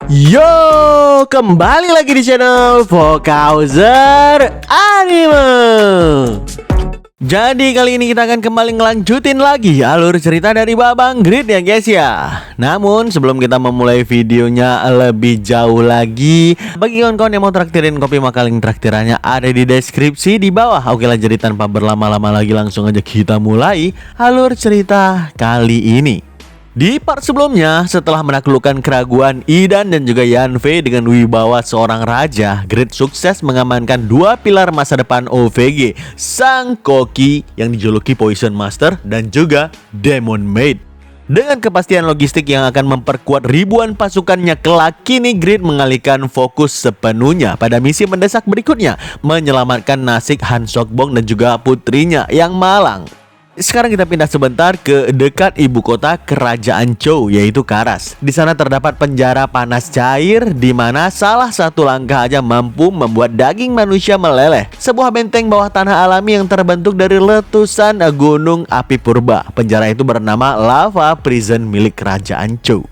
Yo, kembali lagi di channel Vokauser Anime. Jadi kali ini kita akan kembali ngelanjutin lagi alur cerita dari Babang Grid ya guys ya. Namun sebelum kita memulai videonya lebih jauh lagi, bagi kawan-kawan yang mau traktirin kopi maka link traktirannya ada di deskripsi di bawah. Oke lah, jadi tanpa berlama-lama lagi langsung aja kita mulai alur cerita kali ini. Di part sebelumnya, setelah menaklukkan keraguan Idan dan juga Yanfei dengan wibawa seorang raja, Grid sukses mengamankan dua pilar masa depan OVG, Sang Koki yang dijuluki Poison Master dan juga Demon Maid. Dengan kepastian logistik yang akan memperkuat ribuan pasukannya kelak, kini Grid mengalihkan fokus sepenuhnya pada misi mendesak berikutnya, menyelamatkan nasib Han Sokbong dan juga putrinya yang malang. Sekarang kita pindah sebentar ke dekat ibu kota kerajaan Chou, yaitu Karas. Di sana terdapat penjara panas cair di mana salah satu langkah aja mampu membuat daging manusia meleleh. Sebuah benteng bawah tanah alami yang terbentuk dari letusan gunung api purba. Penjara itu bernama Lava Prison milik kerajaan Chou.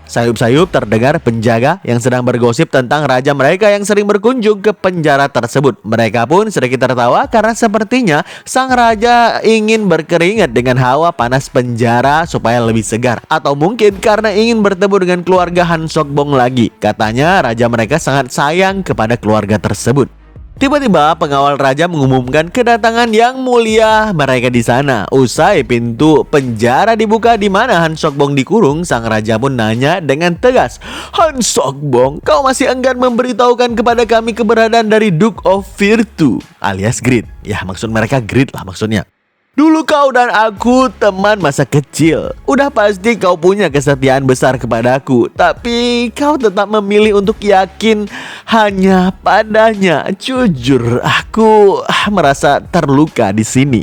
Sayup-sayup terdengar penjaga yang sedang bergosip tentang raja mereka yang sering berkunjung ke penjara tersebut. Mereka pun sedikit tertawa karena sepertinya sang raja ingin berkeringat dengan hawa panas penjara supaya lebih segar. Atau mungkin karena ingin bertemu dengan keluarga Han Sokbong lagi. Katanya raja mereka sangat sayang kepada keluarga tersebut. Tiba-tiba pengawal raja mengumumkan kedatangan yang mulia mereka di sana. Usai pintu penjara dibuka di mana Han Sokbong dikurung, sang raja pun nanya dengan tegas, "Han Sokbong, kau masih enggan memberitahukan kepada kami keberadaan dari Duke of Virtue alias Grid." Ya, maksud mereka Grid lah maksudnya. "Dulu kau dan aku teman masa kecil. Udah pasti kau punya kesetiaan besar kepadaku. Tapi kau tetap memilih untuk yakin hanya padanya. Jujur, aku merasa terluka di sini."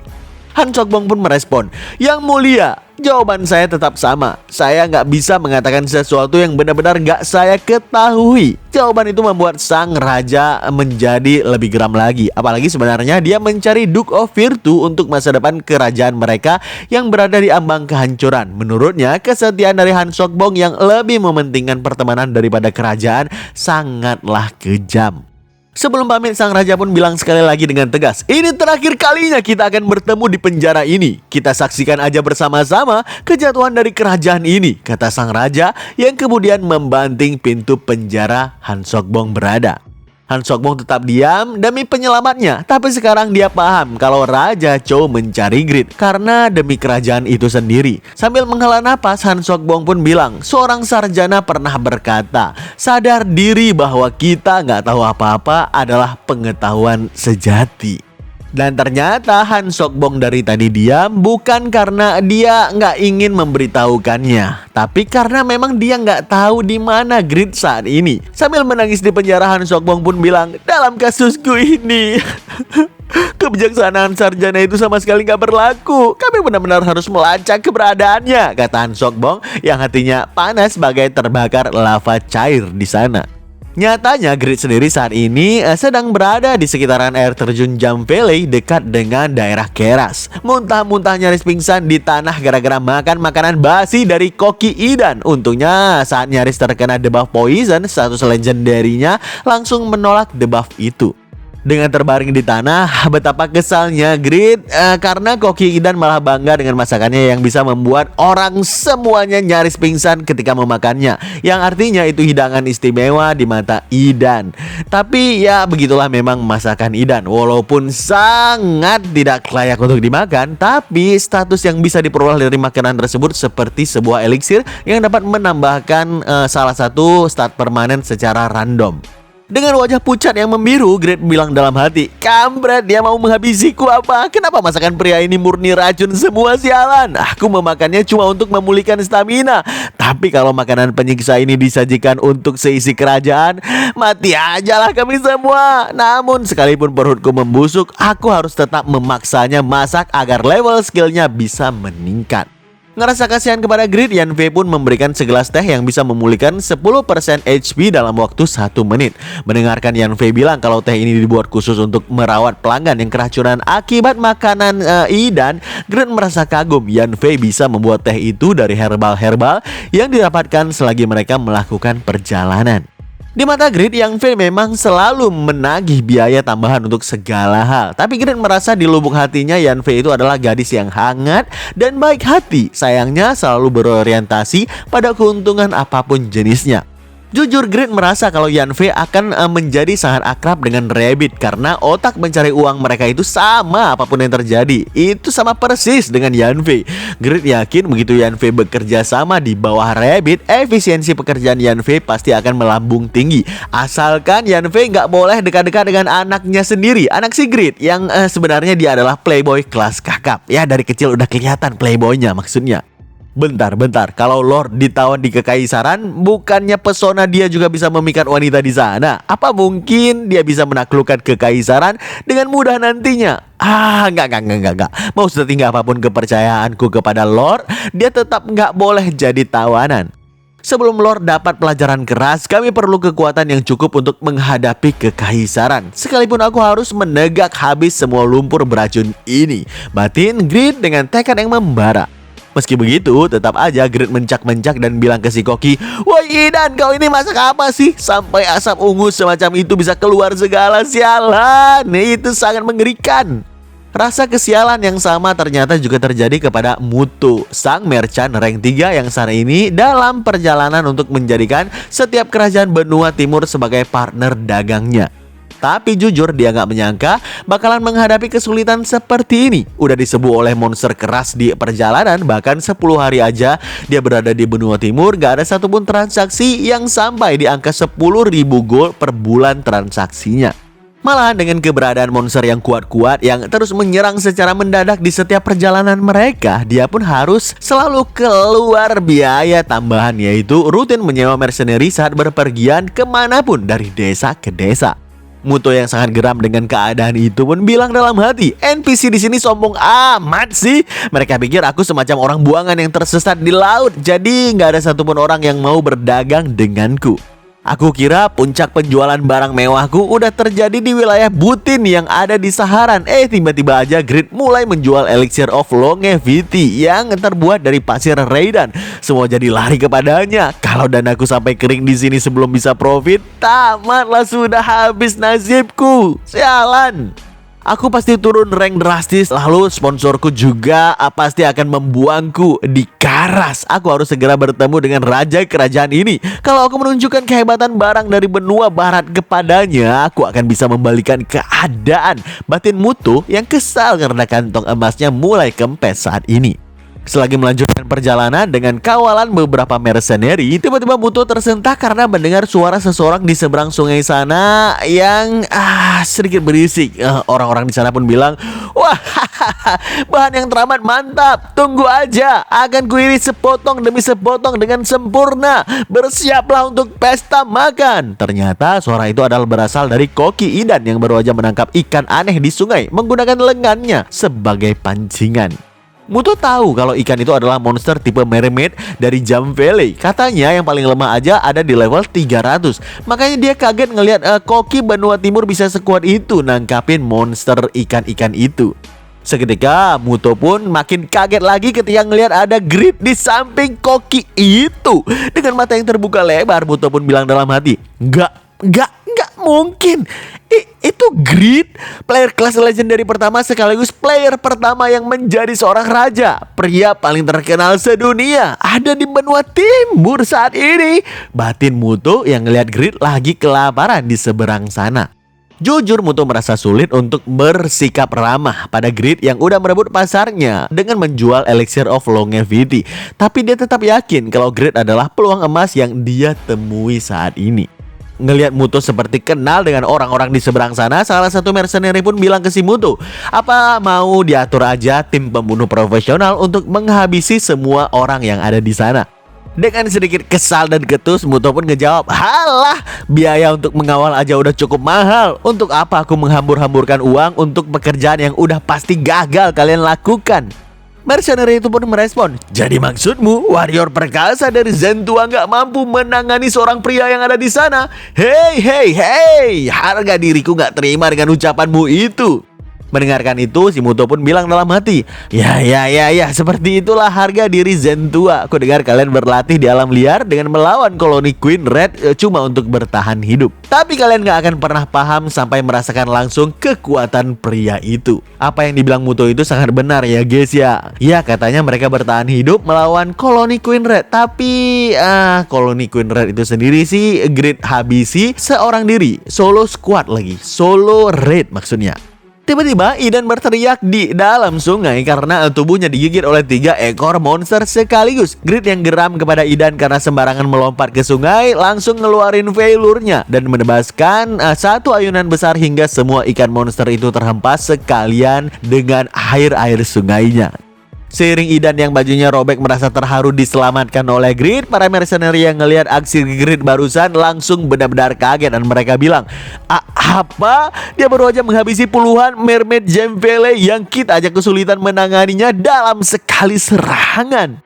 Han Sokbong pun merespon, "Yang mulia, jawaban saya tetap sama. Saya nggak bisa mengatakan sesuatu yang benar-benar nggak saya ketahui." Jawaban itu membuat sang raja menjadi lebih geram lagi. Apalagi sebenarnya dia mencari Duke of Virtue untuk masa depan kerajaan mereka yang berada di ambang kehancuran. Menurutnya, kesetiaan dari Han Sokbong yang lebih mementingkan pertemanan daripada kerajaan sangatlah kejam. Sebelum pamit, sang raja pun bilang sekali lagi dengan tegas, "Ini terakhir kalinya kita akan bertemu di penjara ini. Kita saksikan aja bersama-sama kejatuhan dari kerajaan ini," kata sang raja yang kemudian membanting pintu penjara Han Sokbong berada. Han Sokbong tetap diam demi penyelamatnya, tapi sekarang dia paham kalau Raja Chou mencari Grid karena demi kerajaan itu sendiri. Sambil menghela napas, Han Sokbong pun bilang, "Seorang sarjana pernah berkata, sadar diri bahwa kita nggak tahu apa-apa adalah pengetahuan sejati." Dan ternyata Han Sokbong dari tadi diam bukan karena dia nggak ingin memberitahukannya, tapi karena memang dia nggak tahu di mana Grid saat ini. Sambil menangis di penjara, Han Sokbong pun bilang, "Dalam kasusku ini kebijaksanaan sarjana itu sama sekali nggak berlaku. Kami benar-benar harus melacak keberadaannya," kata Han Sokbong yang hatinya panas bagai terbakar lava cair di sana. Nyatanya Grid sendiri saat ini sedang berada di sekitaran air terjun Jamvele dekat dengan daerah Keras. Muntah-muntah nyaris pingsan di tanah gara-gara makan makanan basi dari Koki Idan. Untungnya saat nyaris terkena debuff poison, status legendarinya langsung menolak debuff itu. Dengan terbaring di tanah, betapa kesalnya Grid karena Koki Idan malah bangga dengan masakannya yang bisa membuat orang semuanya nyaris pingsan ketika memakannya. Yang artinya itu hidangan istimewa di mata Idan. Tapi ya begitulah memang masakan Idan. Walaupun sangat tidak layak untuk dimakan, tapi status yang bisa diperoleh dari makanan tersebut seperti sebuah eliksir yang dapat menambahkan salah satu stat permanen secara random. Dengan wajah pucat yang membiru, Grid bilang dalam hati, "Kampret, dia mau menghabisiku apa? Kenapa masakan pria ini murni racun semua, sialan? Aku memakannya cuma untuk memulihkan stamina. Tapi kalau makanan penyiksa ini disajikan untuk seisi kerajaan, mati aja lah kami semua. Namun sekalipun perutku membusuk, aku harus tetap memaksanya masak agar level skillnya bisa meningkat." Ngerasa kasihan kepada Grid, Yanfei pun memberikan segelas teh yang bisa memulihkan 10% HP dalam waktu 1 menit. Mendengarkan Yanfei bilang kalau teh ini dibuat khusus untuk merawat pelanggan yang keracunan akibat makanan Idan, Grid merasa kagum Yanfei bisa membuat teh itu dari herbal-herbal yang didapatkan selagi mereka melakukan perjalanan. Di mata Grid, Yanfei memang selalu menagih biaya tambahan untuk segala hal. Tapi Grid merasa di lubuk hatinya Yanfei itu adalah gadis yang hangat dan baik hati. Sayangnya selalu berorientasi pada keuntungan apapun jenisnya. Jujur, Grid merasa kalau Yanfei akan menjadi sangat akrab dengan Rabbit karena otak mencari uang mereka itu sama apapun yang terjadi. Itu sama persis dengan Yanfei. Grid yakin begitu Yanfei bekerja sama di bawah Rabbit, efisiensi pekerjaan Yanfei pasti akan melambung tinggi. Asalkan Yanfei nggak boleh dekat-dekat dengan anaknya sendiri, anak si Grid yang sebenarnya dia adalah playboy kelas kakap. Ya, dari kecil udah kelihatan playboynya maksudnya. Bentar, kalau Lord ditawan di Kekaisaran, bukannya pesona dia juga bisa memikat wanita di sana? Apa mungkin dia bisa menaklukkan Kekaisaran dengan mudah nantinya? Enggak. Mau setinggi apapun kepercayaanku kepada Lord, dia tetap nggak boleh jadi tawanan. Sebelum Lord dapat pelajaran keras, kami perlu kekuatan yang cukup untuk menghadapi Kekaisaran. Sekalipun aku harus menegak habis semua lumpur beracun ini, batin Grid dengan tekad yang membara. Meski begitu, tetap aja Grid mencak-mencak dan bilang ke si Koki, "Woi Idan, kau ini masak apa sih? Sampai asap ungu semacam itu bisa keluar segala, sialan. Itu sangat mengerikan." Rasa kesialan yang sama ternyata juga terjadi kepada Muto, sang merchant rank 3 yang saat ini dalam perjalanan untuk menjadikan setiap kerajaan benua timur sebagai partner dagangnya. Tapi jujur dia nggak menyangka bakalan menghadapi kesulitan seperti ini. Udah disebut oleh monster keras di perjalanan, bahkan 10 hari aja dia berada di benua timur, gak ada satupun transaksi yang sampai di angka 10.000 gold per bulan transaksinya. Malahan dengan keberadaan monster yang kuat-kuat yang terus menyerang secara mendadak di setiap perjalanan mereka, dia pun harus selalu keluar biaya tambahan, yaitu rutin menyewa mercenary saat berpergian kemanapun dari desa ke desa. Muto yang sangat geram dengan keadaan itu pun bilang dalam hati, "NPC di sini sombong amat sih. Mereka pikir aku semacam orang buangan yang tersesat di laut. Jadi nggak ada satupun orang yang mau berdagang denganku. Aku kira puncak penjualan barang mewahku udah terjadi di wilayah Butin yang ada di Saharan. Tiba-tiba aja Grid mulai menjual elixir of longevity yang terbuat dari pasir Raidan. Semua jadi lari kepadanya. Kalau danaku sampai kering di sini sebelum bisa profit, tamatlah sudah habis nasibku. Sialan. Aku pasti turun rank drastis, lalu sponsorku juga pasti akan membuangku di Karas. Aku harus segera bertemu dengan raja kerajaan ini. Kalau aku menunjukkan kehebatan barang dari benua barat kepadanya, aku akan bisa membalikan keadaan." Batin Muto yang kesal karena kantong emasnya mulai kempes saat ini. Selagi melanjutkan perjalanan dengan kawalan beberapa mercenary, tiba-tiba Muto tersentak karena mendengar suara seseorang di seberang sungai sana yang sedikit berisik. Orang-orang di sana pun bilang, "Wah, bahan yang teramat mantap. Tunggu aja, akan kuiris sepotong demi sepotong dengan sempurna. Bersiaplah untuk pesta makan." Ternyata suara itu adalah berasal dari Koki Idan yang baru aja menangkap ikan aneh di sungai menggunakan lengannya sebagai pancingan. Muto tahu kalau ikan itu adalah monster tipe mermaid dari Jam Valley. Katanya yang paling lemah aja ada di level 300. Makanya dia kaget ngelihat Koki benua timur bisa sekuat itu nangkapin monster ikan-ikan itu. Seketika Muto pun makin kaget lagi ketika ngelihat ada Grid di samping Koki itu. Dengan mata yang terbuka lebar, Muto pun bilang dalam hati, Enggak mungkin. Itu Grid, player kelas legendary pertama sekaligus player pertama yang menjadi seorang raja. Pria paling terkenal sedunia ada di benua timur saat ini. Batin Muto yang ngelihat Grid lagi kelaparan di seberang sana. Jujur Muto merasa sulit untuk bersikap ramah pada Grid yang udah merebut pasarnya dengan menjual elixir of longevity. Tapi dia tetap yakin kalau Grid adalah peluang emas yang dia temui saat ini. Ngelihat Muto seperti kenal dengan orang-orang di seberang sana, salah satu mercenary pun bilang ke si Muto, "Apa mau diatur aja tim pembunuh profesional untuk menghabisi semua orang yang ada di sana?" Dengan sedikit kesal dan ketus, Muto pun ngejawab, "Halah, biaya untuk mengawal aja udah cukup mahal. Untuk apa aku menghambur-hamburkan uang untuk pekerjaan yang udah pasti gagal kalian lakukan?" Mercenary itu pun merespon, jadi maksudmu warrior perkasa dari Zentua nggak mampu menangani seorang pria yang ada di sana? Hei, harga diriku nggak terima dengan ucapanmu itu. Mendengarkan itu, si Muto pun bilang dalam hati, ya, seperti itulah harga diri Zentua. Aku dengar kalian berlatih di alam liar dengan melawan koloni Queen Red cuma untuk bertahan hidup. Tapi kalian gak akan pernah paham sampai merasakan langsung kekuatan pria itu. Apa yang dibilang Muto itu sangat benar ya guys ya. Ya, katanya mereka bertahan hidup melawan koloni Queen Red. Tapi koloni Queen Red itu sendiri sih Grid habisi seorang diri. Solo squad lagi, solo raid maksudnya. Tiba-tiba Idan berteriak di dalam sungai karena tubuhnya digigit oleh 3 ekor monster sekaligus. Grid yang geram kepada Idan karena sembarangan melompat ke sungai langsung ngeluarin veilurnya dan menebaskan satu ayunan besar hingga semua ikan monster itu terhempas sekalian dengan air sungainya. Seiring Idan yang bajunya robek merasa terharu diselamatkan oleh Grid, para mercenary yang ngelihat aksi Grid barusan langsung benar-benar kaget dan mereka bilang, apa? Dia baru aja menghabisi puluhan mermaid gem valley yang kita aja kesulitan menanganinya dalam sekali serangan.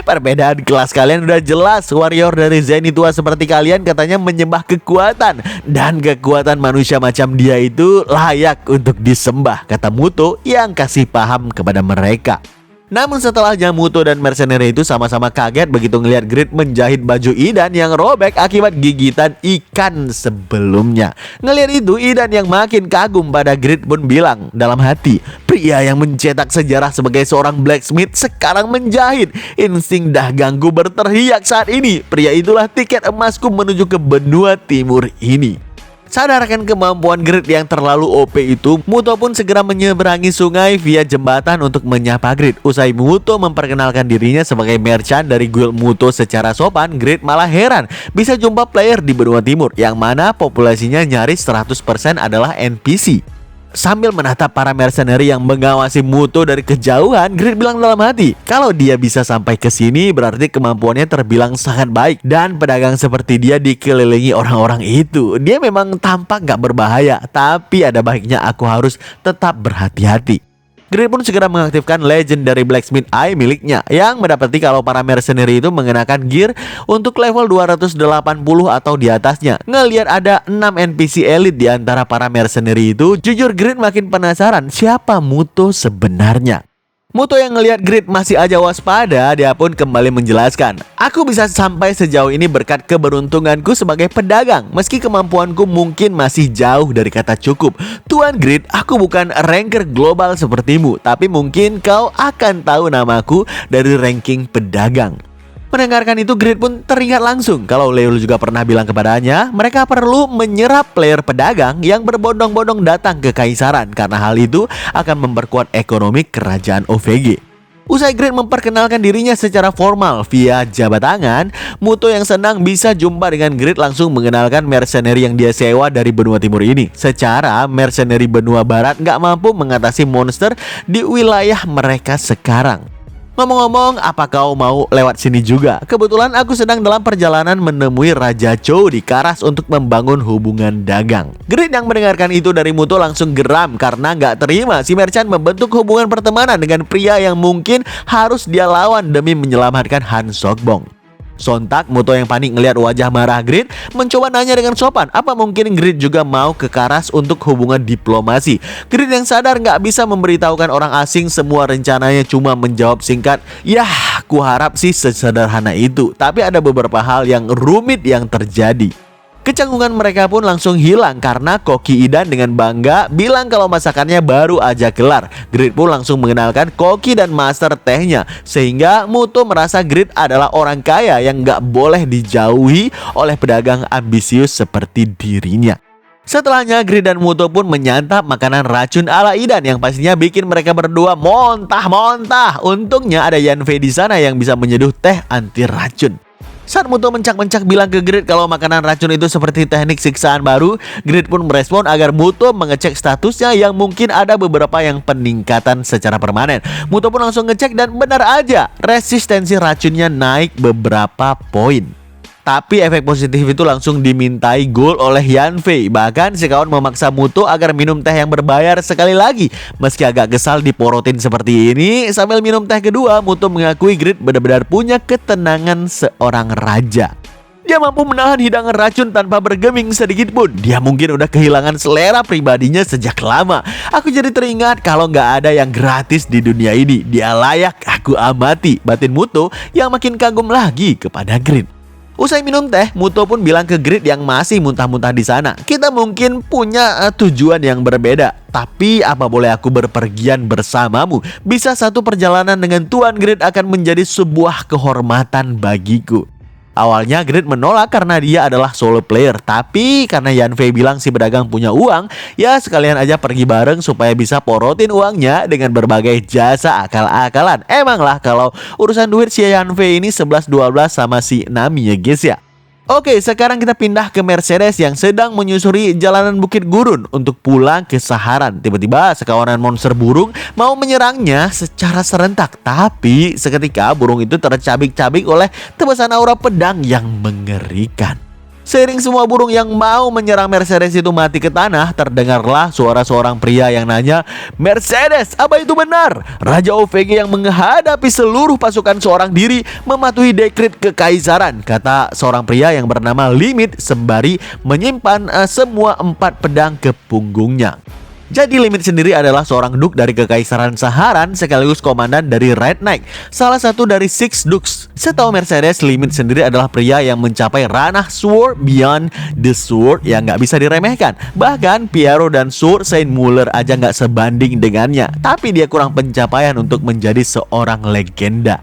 Perbedaan kelas kalian udah jelas. Warrior dari Zenithua seperti kalian katanya menyembah kekuatan, dan kekuatan manusia macam dia itu layak untuk disembah, kata Muto yang kasih paham kepada mereka. Namun setelahnya Muto dan mercenary itu sama-sama kaget begitu ngelihat Grid menjahit baju Idan yang robek akibat gigitan ikan sebelumnya. Ngelihat itu Idan yang makin kagum pada Grid pun bilang dalam hati, pria yang mencetak sejarah sebagai seorang blacksmith sekarang menjahit. Insting dagangku berteriak saat ini. Pria itulah tiket emasku menuju ke benua timur ini. Sadarkan kemampuan Grid yang terlalu OP itu, Muto pun segera menyeberangi sungai via jembatan untuk menyapa Grid. Usai Muto memperkenalkan dirinya sebagai merchant dari guild Muto secara sopan, Grid malah heran bisa jumpa player di benua timur yang mana populasinya nyaris 100% adalah NPC. Sambil menatap para mercenary yang mengawasi Muto dari kejauhan, Grid bilang dalam hati, kalau dia bisa sampai ke sini berarti kemampuannya terbilang sangat baik. Dan pedagang seperti dia dikelilingi orang-orang itu, dia memang tampak gak berbahaya, tapi ada baiknya aku harus tetap berhati-hati. Grid pun segera mengaktifkan Legendary Blacksmith Eye miliknya yang mendapati kalau para mercenary itu mengenakan gear untuk level 280 atau di atasnya. Ngelihat ada 6 NPC elite di antara para mercenary itu, jujur Grid makin penasaran siapa Muto sebenarnya. Muto yang ngelihat Grid masih aja waspada, dia pun kembali menjelaskan, aku bisa sampai sejauh ini berkat keberuntunganku sebagai pedagang. Meski kemampuanku mungkin masih jauh dari kata cukup. Tuan Grid, aku bukan ranker global sepertimu, tapi mungkin kau akan tahu namaku dari ranking pedagang. Mendengarkan itu Grid pun teringat langsung kalau Leo juga pernah bilang kepadanya mereka perlu menyerap player pedagang yang berbondong-bondong datang ke Kaisaran karena hal itu akan memperkuat ekonomi kerajaan OVG. Usai Grid memperkenalkan dirinya secara formal via jabat tangan, Muto yang senang bisa jumpa dengan Grid langsung mengenalkan mercenary yang dia sewa dari benua timur ini. Secara mercenary benua barat nggak mampu mengatasi monster di wilayah mereka sekarang. Ngomong-ngomong, apa kau mau lewat sini juga? Kebetulan aku sedang dalam perjalanan menemui Raja Chou di Karas untuk membangun hubungan dagang. Grid yang mendengarkan itu dari Muto langsung geram karena nggak terima si merchant membentuk hubungan pertemanan dengan pria yang mungkin harus dia lawan demi menyelamatkan Han Sokbong. Sontak Muto yang panik ngelihat wajah marah Grid mencoba nanya dengan sopan, apa mungkin Grid juga mau ke Karas untuk hubungan diplomasi. Grid yang sadar nggak bisa memberitahukan orang asing semua rencananya, cuma menjawab singkat, yah ku harap sih sesederhana itu, tapi ada beberapa hal yang rumit yang terjadi. Kecanggungan mereka pun langsung hilang karena Koki Idan dengan bangga bilang kalau masakannya baru aja kelar. Grid pun langsung mengenalkan Koki dan master tehnya, sehingga Muto merasa Grid adalah orang kaya yang gak boleh dijauhi oleh pedagang ambisius seperti dirinya. Setelahnya Grid dan Muto pun menyantap makanan racun ala Idan yang pastinya bikin mereka berdua montah-montah. Untungnya ada Yanfei di sana yang bisa menyeduh teh anti racun. Saat Muto mencak-mencak bilang ke Grid kalau makanan racun itu seperti teknik siksaan baru, Grid pun merespon agar Muto mengecek statusnya yang mungkin ada beberapa yang peningkatan secara permanen. Muto pun langsung ngecek dan benar aja, resistensi racunnya naik beberapa poin. tapi efek positif itu langsung dimintai gol oleh Yanfei. Bahkan si kawan memaksa Muto agar minum teh yang berbayar sekali lagi. Meski agak kesal diporotin seperti ini, sambil minum teh kedua, Muto mengakui Grid benar-benar punya ketenangan seorang raja. Dia mampu menahan hidangan racun tanpa bergeming sedikit pun. Dia mungkin udah kehilangan selera pribadinya sejak lama. Aku jadi teringat kalau nggak ada yang gratis di dunia ini. Dia layak aku amati, batin Muto yang makin kagum lagi kepada Grid. Usai minum teh, Muto pun bilang ke Grid yang masih muntah-muntah di sana, kita mungkin punya tujuan yang berbeda. Tapi apa boleh aku berpergian bersamamu? Bisa satu perjalanan dengan Tuan Grid akan menjadi sebuah kehormatan bagiku. Awalnya Grid menolak karena dia adalah solo player. Tapi karena Yanfei bilang si pedagang punya uang, ya sekalian aja pergi bareng supaya bisa porotin uangnya dengan berbagai jasa akal-akalan. Emanglah kalau urusan duit si Yanfei ini 11-12 sama si Nami ya guys ya. Oke, sekarang kita pindah ke Mercedes yang sedang menyusuri jalanan Bukit Gurun untuk pulang ke Saharan. Tiba-tiba sekawanan monster burung mau menyerangnya secara serentak. Tapi seketika burung itu tercabik-cabik oleh tebasan aura pedang yang mengerikan. Seiring semua burung yang mau menyerang Mercedes itu mati ke tanah, terdengarlah suara seorang pria yang nanya, "Mercedes, apa itu benar? Raja OVG yang menghadapi seluruh pasukan seorang diri mematuhi dekret kekaisaran," kata seorang pria yang bernama Limit sembari menyimpan semua 4 pedang ke punggungnya. Jadi Limit sendiri adalah seorang duk dari Kekaisaran Saharan sekaligus komandan dari Red Knight, salah satu dari Six Dukes. Setahu Mercedes, Limit sendiri adalah pria yang mencapai ranah Sword Beyond the Sword yang nggak bisa diremehkan. Bahkan Piero dan Sword Saint Muller aja nggak sebanding dengannya. Tapi dia kurang pencapaian untuk menjadi seorang legenda.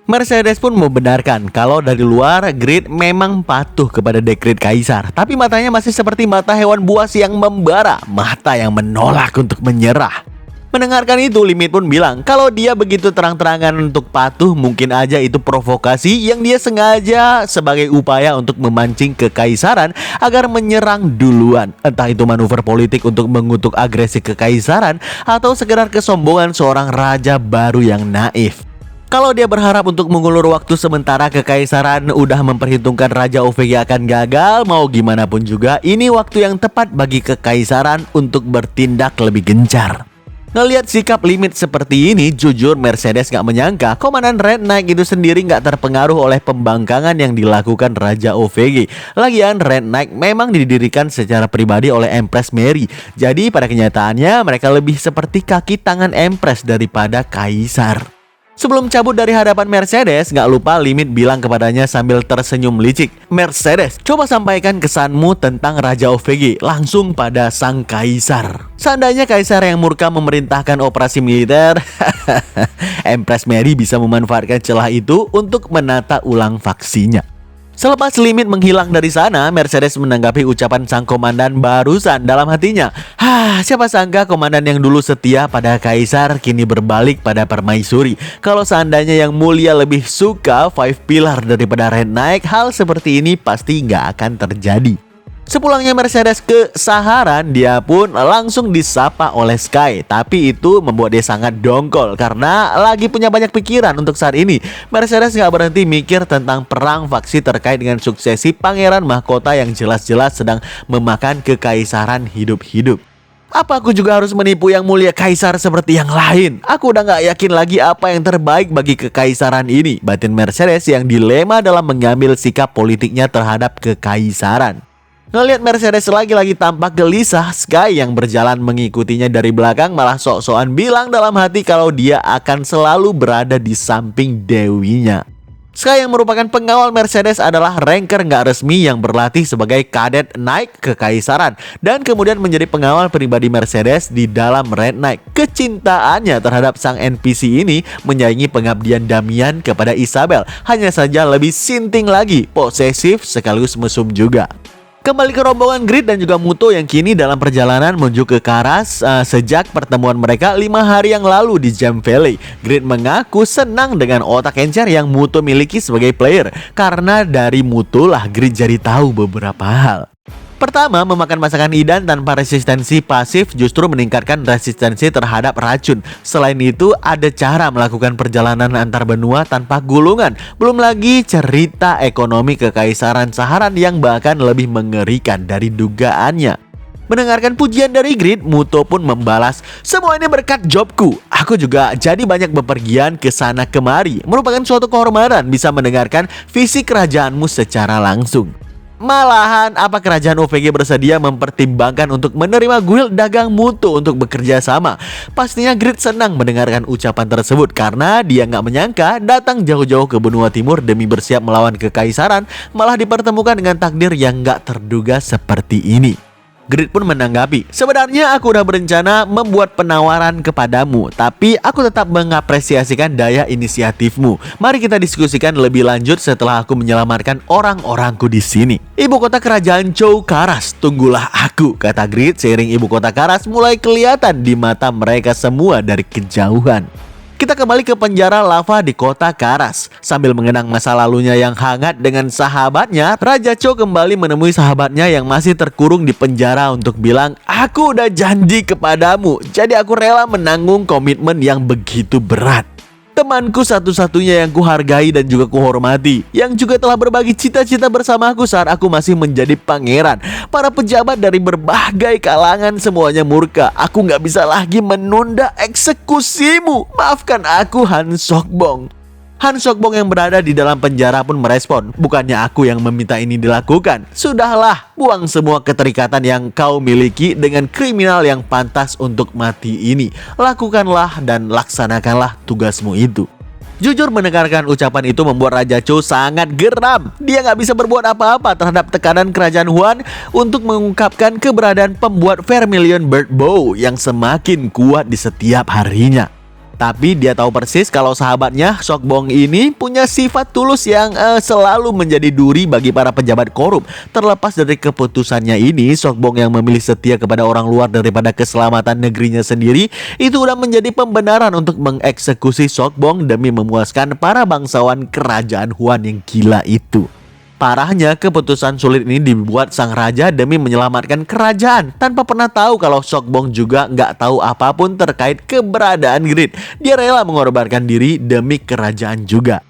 Mercedes pun membenarkan kalau dari luar Grid memang patuh kepada dekret kaisar, tapi matanya masih seperti mata hewan buas yang membara, mata yang menolak untuk menyerah. Mendengarkan itu, Limit pun bilang kalau dia begitu terang-terangan untuk patuh, mungkin aja itu provokasi yang dia sengaja sebagai upaya untuk memancing kekaisaran agar menyerang duluan. Entah itu manuver politik untuk mengutuk agresi kekaisaran atau sekedar kesombongan seorang raja baru yang naif. Kalau dia berharap untuk mengulur waktu sementara kekaisaran udah memperhitungkan Raja OVG akan gagal, mau gimana pun juga ini waktu yang tepat bagi kekaisaran untuk bertindak lebih gencar. Ngelihat sikap Limit seperti ini, jujur Mercedes gak menyangka Komandan Red Knight itu sendiri gak terpengaruh oleh pembangkangan yang dilakukan Raja OVG. Lagian Red Knight memang didirikan secara pribadi oleh Empress Mary. Jadi pada kenyataannya mereka lebih seperti kaki tangan Empress daripada kaisar. Sebelum cabut dari hadapan Mercedes, gak lupa Limit bilang kepadanya sambil tersenyum licik, "Mercedes, coba sampaikan kesanmu tentang Raja OVG langsung pada sang kaisar." Seandainya kaisar yang murka memerintahkan operasi militer, Empress Mary bisa memanfaatkan celah itu untuk menata ulang faksinya. Selepas Limit menghilang dari sana, Mercedes menanggapi ucapan sang komandan barusan dalam hatinya. Siapa sangka komandan yang dulu setia pada kaisar kini berbalik pada permaisuri. Kalau seandainya yang mulia lebih suka Five Pillar daripada Red Knight, hal seperti ini pasti nggak akan terjadi. Sepulangnya Mercedes ke Saharan, dia pun langsung disapa oleh Sky. Tapi itu membuat dia sangat dongkol karena lagi punya banyak pikiran untuk saat ini. Mercedes gak berhenti mikir tentang perang faksi terkait dengan suksesi pangeran mahkota yang jelas-jelas sedang memakan kekaisaran hidup-hidup. Apa aku juga harus menipu yang mulia kaisar seperti yang lain? Aku udah gak yakin lagi apa yang terbaik bagi kekaisaran ini, batin Mercedes yang dilema dalam mengambil sikap politiknya terhadap kekaisaran. Ngelihat Mercedes lagi-lagi tampak gelisah, Sky yang berjalan mengikutinya dari belakang malah sok-sokan bilang dalam hati kalau dia akan selalu berada di samping dewinya. Sky yang merupakan pengawal Mercedes adalah ranker nggak resmi yang berlatih sebagai kadet Knight kekaisaran dan kemudian menjadi pengawal pribadi Mercedes di dalam Red Knight. Kecintaannya terhadap sang NPC ini menyaingi pengabdian Damian kepada Isabel, hanya saja lebih sinting lagi, posesif sekaligus mesum juga. Kembali ke rombongan Grid dan juga Muto yang kini dalam perjalanan menuju ke Karas sejak pertemuan mereka 5 hari yang lalu di Gem Valley. Grid mengaku senang dengan otak encer yang Muto miliki sebagai player, karena dari Muto lah Grid jadi tahu beberapa hal. Pertama, memakan masakan idan tanpa resistensi pasif justru meningkatkan resistensi terhadap racun. Selain itu, ada cara melakukan perjalanan antar benua tanpa gulungan. Belum lagi cerita ekonomi kekaisaran Saharan yang bahkan lebih mengerikan dari dugaannya. Mendengarkan pujian dari Grid, Muto pun membalas, "Semua ini berkat jobku. Aku juga jadi banyak bepergian ke sana kemari. Merupakan suatu kehormatan bisa mendengarkan visi kerajaanmu secara langsung." Malahan, apa kerajaan OVG bersedia mempertimbangkan untuk menerima guild dagang Muto untuk bekerja sama? Pastinya Grid senang mendengarkan ucapan tersebut karena dia nggak menyangka datang jauh-jauh ke benua timur demi bersiap melawan kekaisaran malah dipertemukan dengan takdir yang nggak terduga seperti ini. Grid pun menanggapi, "Sebenarnya aku udah berencana membuat penawaran kepadamu, tapi aku tetap mengapresiasikan daya inisiatifmu. Mari kita diskusikan lebih lanjut setelah aku menyelamatkan orang-orangku di sini." Ibu kota kerajaan Chow Karas, "Tunggulah aku," kata Grid seiring ibu kota Karas mulai kelihatan di mata mereka semua dari kejauhan. Kita kembali ke penjara lava di kota Karas. Sambil mengenang masa lalunya yang hangat dengan sahabatnya, Raja Chow kembali menemui sahabatnya yang masih terkurung di penjara untuk bilang, "Aku udah janji kepadamu, jadi aku rela menanggung komitmen yang begitu berat. Temanku satu-satunya yang kuhargai dan juga kuhormati, yang juga telah berbagi cita-cita bersamaku saat aku masih menjadi pangeran. Para pejabat dari berbagai kalangan semuanya murka. Aku gak bisa lagi menunda eksekusimu. Maafkan aku, Han Sokbong." Han Sokbong yang berada di dalam penjara pun merespon, "Bukannya aku yang meminta ini dilakukan. Sudahlah, buang semua keterikatan yang kau miliki dengan kriminal yang pantas untuk mati ini. Lakukanlah dan laksanakanlah tugasmu itu." Jujur, mendengarkan ucapan itu membuat Raja Chow sangat geram. Dia nggak bisa berbuat apa-apa terhadap tekanan kerajaan Huan untuk mengungkapkan keberadaan pembuat Vermilion Bird Bow yang semakin kuat di setiap harinya. Tapi dia tahu persis kalau sahabatnya Sokbong ini punya sifat tulus yang selalu menjadi duri bagi para pejabat korup. Terlepas dari keputusannya ini, Sokbong yang memilih setia kepada orang luar daripada keselamatan negerinya sendiri, itu udah menjadi pembenaran untuk mengeksekusi Sokbong demi memuaskan para bangsawan kerajaan Huan yang gila itu. Parahnya, keputusan sulit ini dibuat sang raja demi menyelamatkan kerajaan tanpa pernah tahu kalau Sokbong juga nggak tahu apapun terkait keberadaan Grid. Dia rela mengorbankan diri demi kerajaan juga.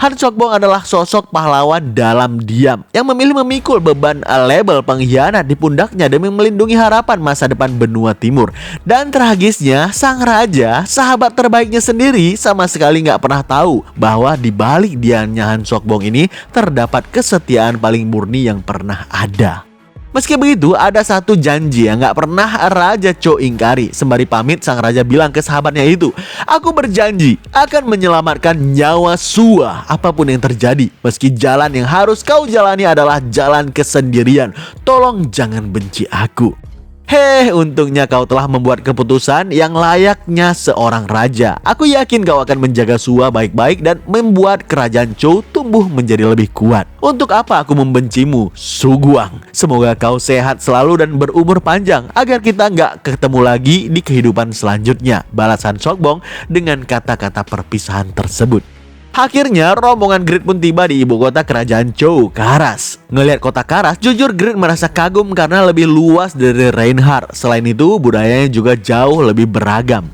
Han Sokbong adalah sosok pahlawan dalam diam yang memilih memikul beban label pengkhianat di pundaknya demi melindungi harapan masa depan benua timur. Dan tragisnya, sang raja, sahabat terbaiknya sendiri, sama sekali nggak pernah tahu bahwa di balik diamnya Han Sokbong ini terdapat kesetiaan paling murni yang pernah ada. Meski begitu, ada satu janji yang gak pernah Raja Chow ingkari. Sembari pamit, sang raja bilang ke sahabatnya itu, "Aku berjanji akan menyelamatkan nyawa Sua apapun yang terjadi. Meski jalan yang harus kau jalani adalah jalan kesendirian, tolong jangan benci aku." Untungnya kau telah membuat keputusan yang layaknya seorang raja. Aku yakin kau akan menjaga Sua baik-baik dan membuat kerajaan Chow tumbuh menjadi lebih kuat. Untuk apa aku membencimu, Suguang? Semoga kau sehat selalu dan berumur panjang agar kita nggak ketemu lagi di kehidupan selanjutnya. Balasan Sokbong dengan kata-kata perpisahan tersebut. Akhirnya rombongan Grid pun tiba di ibu kota kerajaan Chow Karas. Ngelihat kota Karas, jujur Grid merasa kagum karena lebih luas dari Reinhardt. Selain itu, budayanya juga jauh lebih beragam.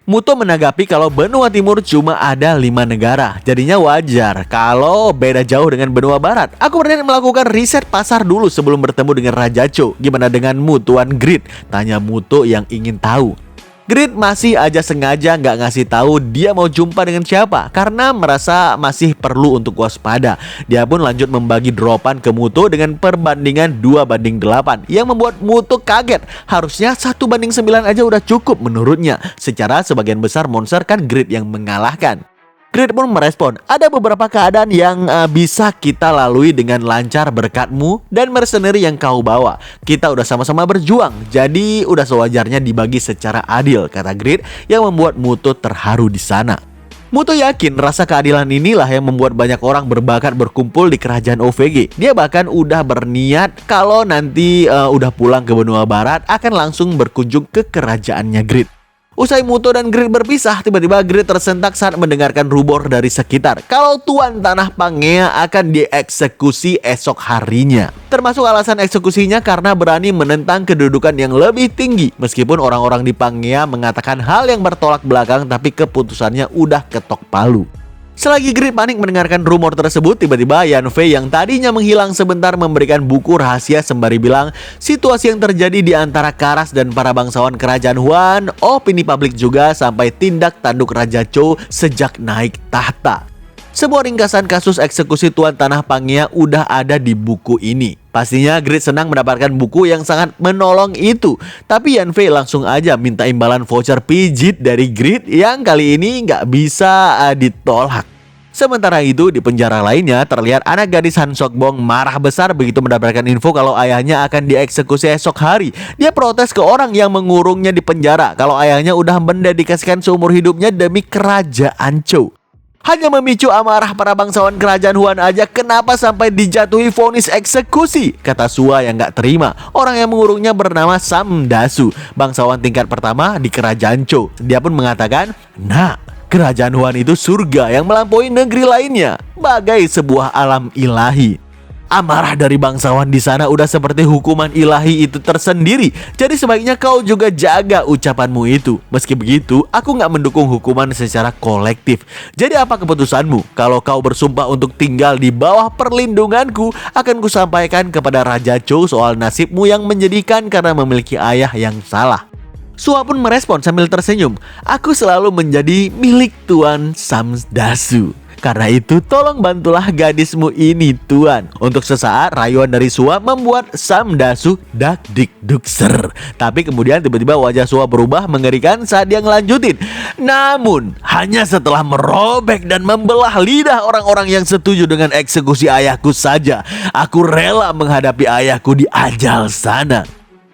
Muto menanggapi kalau benua timur cuma ada 5 negara. Jadinya wajar kalau beda jauh dengan benua barat. Aku berniat melakukan riset pasar dulu sebelum bertemu dengan Raja Chow. Gimana denganmu, Tuan Grid? Tanya Muto yang ingin tahu. Grid masih aja sengaja nggak ngasih tahu dia mau jumpa dengan siapa karena merasa masih perlu untuk waspada. Dia pun lanjut membagi dropan ke Muto dengan perbandingan 2:8 yang membuat Muto kaget. Harusnya 1:9 aja udah cukup menurutnya. Secara sebagian besar monster kan Grid yang mengalahkan. Grid pun merespon, "Ada beberapa keadaan yang bisa kita lalui dengan lancar berkatmu dan mercenary yang kau bawa. Kita udah sama-sama berjuang, jadi udah sewajarnya dibagi secara adil," kata Grid yang membuat Muto terharu di sana. Muto yakin rasa keadilan inilah yang membuat banyak orang berbakat berkumpul di kerajaan OVG. Dia bahkan udah berniat kalau nanti udah pulang ke benua barat akan langsung berkunjung ke kerajaannya Grid. Usai Muto dan Grid berpisah, tiba-tiba Grid tersentak saat mendengarkan rumor dari sekitar kalau Tuan Tanah Pangea akan dieksekusi esok harinya. Termasuk alasan eksekusinya karena berani menentang kedudukan yang lebih tinggi. Meskipun orang-orang di Pangea mengatakan hal yang bertolak belakang, tapi keputusannya udah ketok palu. Selagi Grid panik mendengarkan rumor tersebut, tiba-tiba Yanfei yang tadinya menghilang sebentar memberikan buku rahasia sembari bilang situasi yang terjadi di antara Karas dan para bangsawan kerajaan Huan, opini publik juga sampai tindak tanduk Raja Chou sejak naik tahta. Sebuah ringkasan kasus eksekusi Tuan Tanah Pangea udah ada di buku ini. Pastinya Grid senang mendapatkan buku yang sangat menolong itu. Tapi Yanfei langsung aja minta imbalan voucher pijit dari Grid yang kali ini nggak bisa ditolak. Sementara itu di penjara lainnya terlihat anak gadis Han Sok-bong marah besar begitu mendapatkan info kalau ayahnya akan dieksekusi esok hari. Dia protes ke orang yang mengurungnya di penjara kalau ayahnya udah mendedikasikan seumur hidupnya demi kerajaan Chou. Hanya memicu amarah para bangsawan kerajaan Huan aja, kenapa sampai dijatuhi vonis eksekusi? Kata Sua yang gak terima. Orang yang mengurungnya bernama Sam Dasu, bangsawan tingkat pertama di kerajaan Chou. Dia pun mengatakan, nah, kerajaan Huan itu surga yang melampaui negeri lainnya, bagai sebuah alam ilahi. Amarah dari bangsawan di sana udah seperti hukuman ilahi itu tersendiri. Jadi sebaiknya kau juga jaga ucapanmu itu. Meski begitu, aku nggak mendukung hukuman secara kolektif. Jadi apa keputusanmu? Kalau kau bersumpah untuk tinggal di bawah perlindunganku, akan kusampaikan kepada Raja Chou soal nasibmu yang menyedihkan karena memiliki ayah yang salah. Sua pun merespon sambil tersenyum. Aku selalu menjadi milik Tuan Sam Dasu. Karena itu tolong bantulah gadismu ini Tuan. Untuk sesaat rayuan dari Sua membuat Sam Dasu dak-dik-dukser. Tapi kemudian tiba-tiba wajah Sua berubah mengerikan saat dia ngelanjutin. Namun hanya setelah merobek dan membelah lidah orang-orang yang setuju dengan eksekusi ayahku saja, aku rela menghadapi ayahku di ajal sana.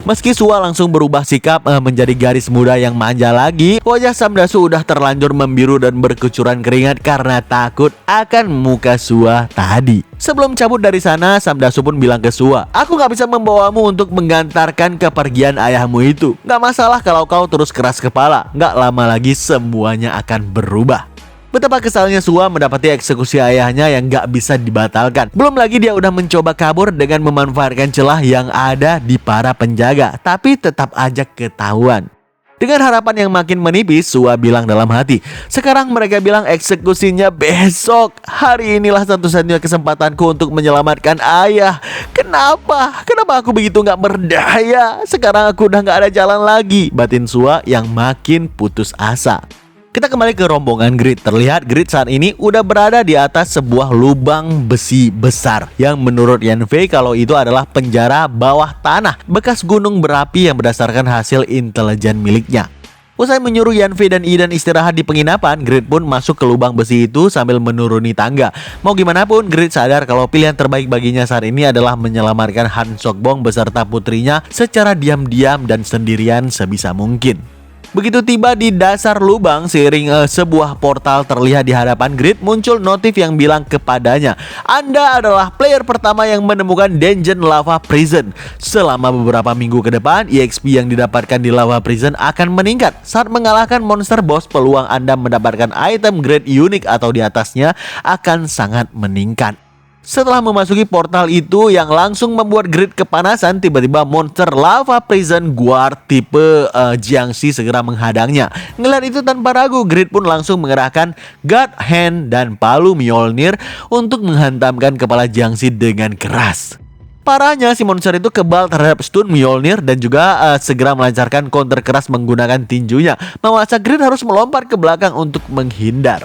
Meski Sua langsung berubah sikap menjadi garis muda yang manja lagi, wajah Sam Dasu udah terlanjur membiru dan berkucuran keringat karena takut akan muka Sua tadi. Sebelum cabut dari sana, Sam Dasu pun bilang ke Sua, aku gak bisa membawamu untuk menggantarkan kepergian ayahmu itu. Gak masalah kalau kau terus keras kepala, gak lama lagi semuanya akan berubah. Betapa kesalnya Sua mendapati eksekusi ayahnya yang gak bisa dibatalkan. Belum lagi dia udah mencoba kabur dengan memanfaatkan celah yang ada di para penjaga, tapi tetap aja ketahuan. Dengan harapan yang makin menipis, Sua bilang dalam hati, sekarang mereka bilang eksekusinya besok. Hari inilah satu-satunya kesempatanku untuk menyelamatkan ayah. Kenapa? Kenapa aku begitu gak berdaya? Sekarang aku udah gak ada jalan lagi. Batin Sua yang makin putus asa. Kita kembali ke rombongan Grid. Terlihat Grid saat ini udah berada di atas sebuah lubang besi besar yang menurut Yanfei kalau itu adalah penjara bawah tanah bekas gunung berapi yang berdasarkan hasil intelijen miliknya. Usai menyuruh Yanfei dan Idan istirahat di penginapan, Grid pun masuk ke lubang besi itu sambil menuruni tangga. Mau gimana pun, Grid sadar kalau pilihan terbaik baginya saat ini adalah menyelamatkan Han Sok-bong beserta putrinya secara diam-diam dan sendirian sebisa mungkin. Begitu tiba di dasar lubang, seiring sebuah portal terlihat di hadapan Grid, muncul notif yang bilang kepadanya, Anda adalah player pertama yang menemukan Dungeon Lava Prison. Selama beberapa minggu ke depan, EXP yang didapatkan di Lava Prison akan meningkat. Saat mengalahkan monster boss, peluang Anda mendapatkan item grade unik atau di atasnya akan sangat meningkat. Setelah memasuki portal itu yang langsung membuat Grid kepanasan, tiba-tiba monster Lava Prison Guard tipe Jiangxi segera menghadangnya. Ngeliat itu tanpa ragu, Grid pun langsung mengerahkan God Hand dan palu Mjolnir untuk menghantamkan kepala Jiangxi dengan keras. Parahnya si monster itu kebal terhadap stun Mjolnir dan juga segera melancarkan counter keras menggunakan tinjunya, memaksa Grid harus melompat ke belakang untuk menghindar.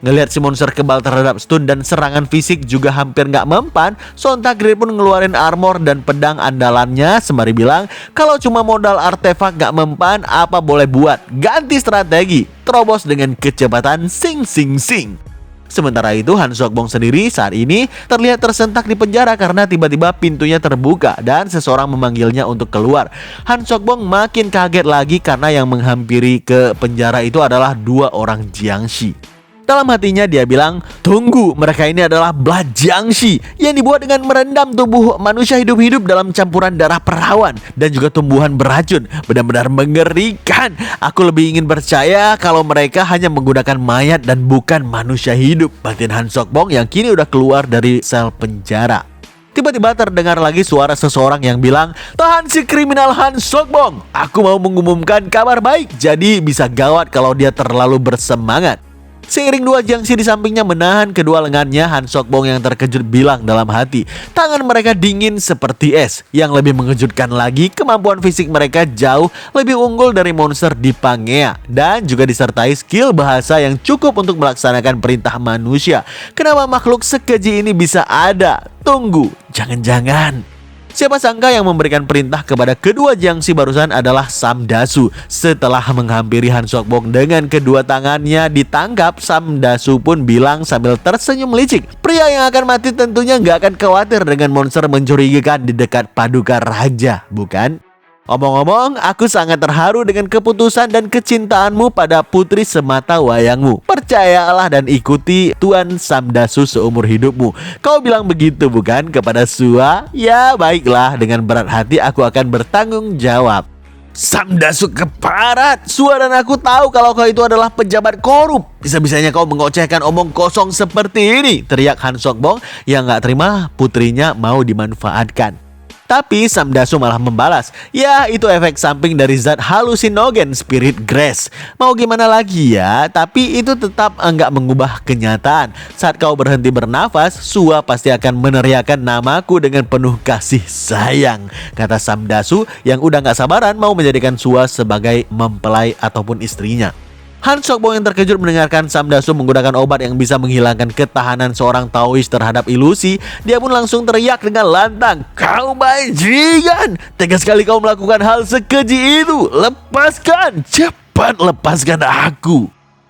Ngelihat si monster kebal terhadap stun dan serangan fisik juga hampir gak mempan, sontak Grid pun ngeluarin armor dan pedang andalannya sembari bilang, kalau cuma modal artefak gak mempan, apa boleh buat, ganti strategi, terobos dengan kecepatan sing sing sing. Sementara itu Han Sok-bong sendiri saat ini terlihat tersentak di penjara karena tiba-tiba pintunya terbuka dan seseorang memanggilnya untuk keluar. Han Sok-bong makin kaget lagi karena yang menghampiri ke penjara itu adalah dua orang Jiangxi. Dalam hatinya dia bilang, tunggu, mereka ini adalah blood jiangshi yang dibuat dengan merendam tubuh manusia hidup-hidup dalam campuran darah perawan dan juga tumbuhan beracun. Benar-benar mengerikan. Aku lebih ingin percaya kalau mereka hanya menggunakan mayat dan bukan manusia hidup, batin Han Sok-bong yang kini udah keluar dari sel penjara. Tiba-tiba terdengar lagi suara seseorang yang bilang, tahan si kriminal Han Sok-bong, aku mau mengumumkan kabar baik, jadi bisa gawat kalau dia terlalu bersemangat. Seiring dua jiangshi di sampingnya menahan kedua lengannya, Han Sok-bong yang terkejut bilang dalam hati, tangan mereka dingin seperti es. Yang lebih mengejutkan lagi, kemampuan fisik mereka jauh lebih unggul dari monster di Pangea dan juga disertai skill bahasa yang cukup untuk melaksanakan perintah manusia. Kenapa makhluk sekeji ini bisa ada? Tunggu, jangan-jangan siapa sangka yang memberikan perintah kepada kedua jiangshi barusan adalah Samdasu. Setelah menghampiri Han Sok-bong dengan kedua tangannya ditangkap, Samdasu pun bilang sambil tersenyum licik, pria yang akan mati tentunya nggak akan khawatir dengan monster mencurigakan di dekat paduka raja, bukan? Omong-omong, aku sangat terharu dengan keputusan dan kecintaanmu pada putri semata wayangmu. Percayalah dan ikuti Tuan Samdasu seumur hidupmu. Kau bilang begitu bukan kepada Sua? Ya baiklah, dengan berat hati aku akan bertanggung jawab. Samdasu keparat, Sua dan aku tahu kalau kau itu adalah pejabat korup. Bisa-bisanya kau mengocehkan omong kosong seperti ini, teriak Han Sok-bong yang gak terima putrinya mau dimanfaatkan. Tapi Samdasu malah membalas, ya itu efek samping dari zat halusinogen spirit grass. Mau gimana lagi ya, tapi itu tetap enggak mengubah kenyataan. Saat kau berhenti bernafas, Sua pasti akan meneriakkan namaku dengan penuh kasih sayang, kata Samdasu yang udah gak sabaran mau menjadikan Sua sebagai mempelai ataupun istrinya. Han Sok-bong yang terkejut mendengarkan Samdasu menggunakan obat yang bisa menghilangkan ketahanan seorang Taois terhadap ilusi. Dia pun langsung teriak dengan lantang, kau bajingan, tega sekali kau melakukan hal sekeji itu. Lepaskan, cepat lepaskan aku.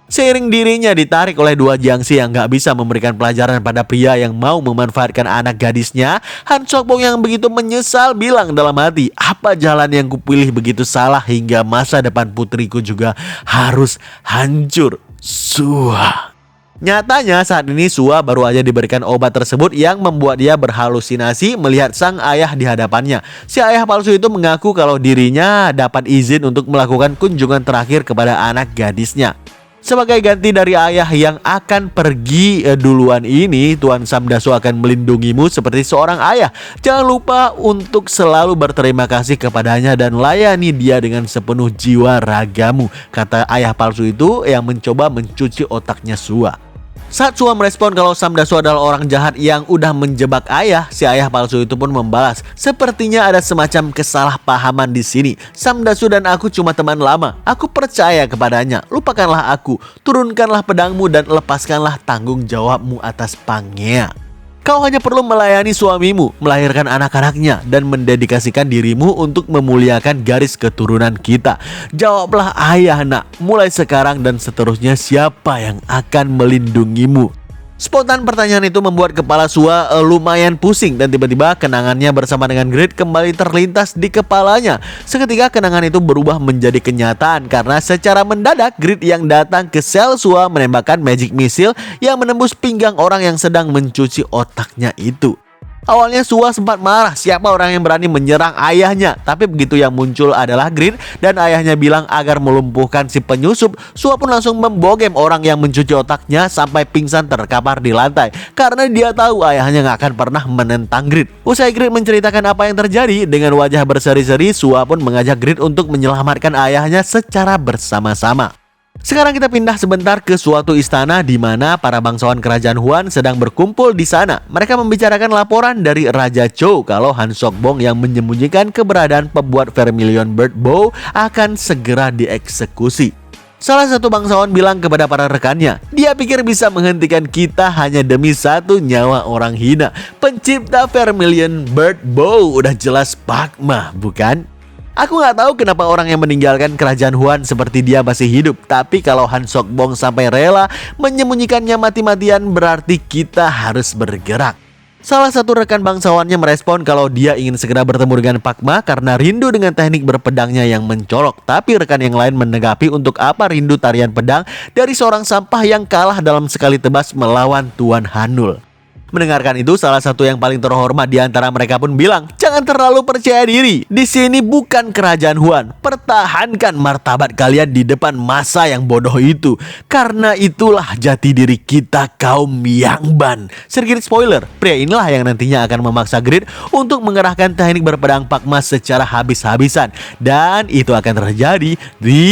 Seiring dirinya ditarik oleh dua jiangshi yang gak bisa memberikan pelajaran pada pria yang mau memanfaatkan anak gadisnya, Han Sok-bong yang begitu menyesal bilang dalam hati, apa jalan yang kupilih begitu salah hingga masa depan putriku juga harus hancur. Sua. Nyatanya saat ini Sua baru aja diberikan obat tersebut yang membuat dia berhalusinasi melihat sang ayah di hadapannya. Si ayah palsu itu mengaku kalau dirinya dapat izin untuk melakukan kunjungan terakhir kepada anak gadisnya. Sebagai ganti dari ayah yang akan pergi duluan ini, Tuan Samdasu akan melindungimu seperti seorang ayah. Jangan lupa untuk selalu berterima kasih kepadanya dan layani dia dengan sepenuh jiwa ragamu, kata ayah palsu itu yang mencoba mencuci otaknya Sua. Saat Sua merespon kalau Samdasu adalah orang jahat yang udah menjebak ayah, si ayah palsu itu pun membalas, sepertinya ada semacam kesalahpahaman di sini. Samdasu dan aku cuma teman lama. Aku percaya kepadanya. Lupakanlah aku, turunkanlah pedangmu dan lepaskanlah tanggung jawabmu atas Pangea. Kau hanya perlu melayani suamimu, melahirkan anak-anaknya, dan mendedikasikan dirimu untuk memuliakan garis keturunan kita. Jawablah ayah nak, mulai sekarang dan seterusnya siapa yang akan melindungimu? Spontan pertanyaan itu membuat kepala Sua lumayan pusing dan tiba-tiba kenangannya bersama dengan Grid kembali terlintas di kepalanya. Seketika kenangan itu berubah menjadi kenyataan karena secara mendadak Grid yang datang ke sel Sua menembakkan magic missile yang menembus pinggang orang yang sedang mencuci otaknya itu. Awalnya Sua sempat marah siapa orang yang berani menyerang ayahnya, tapi begitu yang muncul adalah Grid dan ayahnya bilang agar melumpuhkan si penyusup, Sua pun langsung membogem orang yang mencuci otaknya sampai pingsan terkapar di lantai karena dia tahu ayahnya gak akan pernah menentang Grid. Usai Grid menceritakan apa yang terjadi, dengan wajah berseri-seri Sua pun mengajak Grid untuk menyelamatkan ayahnya secara bersama-sama. Sekarang kita pindah sebentar ke suatu istana di mana para bangsawan kerajaan Huan sedang berkumpul di sana. Mereka membicarakan laporan dari Raja Chou kalau Han Sok-bong yang menyembunyikan keberadaan pembuat Vermilion Bird Bow akan segera dieksekusi. Salah satu bangsawan bilang kepada para rekannya, dia pikir bisa menghentikan kita hanya demi satu nyawa orang hina. Pencipta Vermilion Bird Bow udah jelas Pakma, bukan? Aku gak tahu kenapa orang yang meninggalkan kerajaan Huan seperti dia masih hidup. Tapi kalau Han Sok-bong sampai rela menyembunyikannya mati-matian, berarti kita harus bergerak. Salah satu rekan bangsawannya merespon kalau dia ingin segera bertemu dengan Pak Ma karena rindu dengan teknik berpedangnya yang mencolok. Tapi rekan yang lain menanggapi untuk apa rindu tarian pedang dari seorang sampah yang kalah dalam sekali tebas melawan Tuan Hanul. Mendengarkan itu, salah satu yang paling terhormat di antara mereka pun bilang, "Jangan terlalu percaya diri. Di sini bukan kerajaan Huan. Pertahankan martabat kalian di depan masa yang bodoh itu. Karena itulah jati diri kita kaum Yangban." Sedikit spoiler, pria inilah yang nantinya akan memaksa Grid untuk mengerahkan teknik berpedang Pak Ma secara habis-habisan. Dan itu akan terjadi di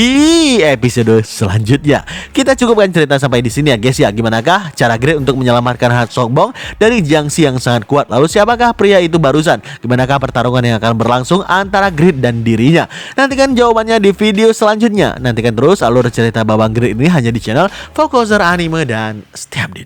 episode selanjutnya. Kita cukupkan cerita sampai di sini ya guys ya. Gimanakah cara Grid untuk menyelamatkan Han Sok-bong dari Jiangxi yang sangat kuat? Lalu siapakah pria itu barusan? Gimanakah pertarungan yang akan berlangsung antara Grid dan dirinya? Nantikan jawabannya di video selanjutnya. Nantikan terus alur cerita Babang Grid ini hanya di channel Fokuser Anime dan Stay update.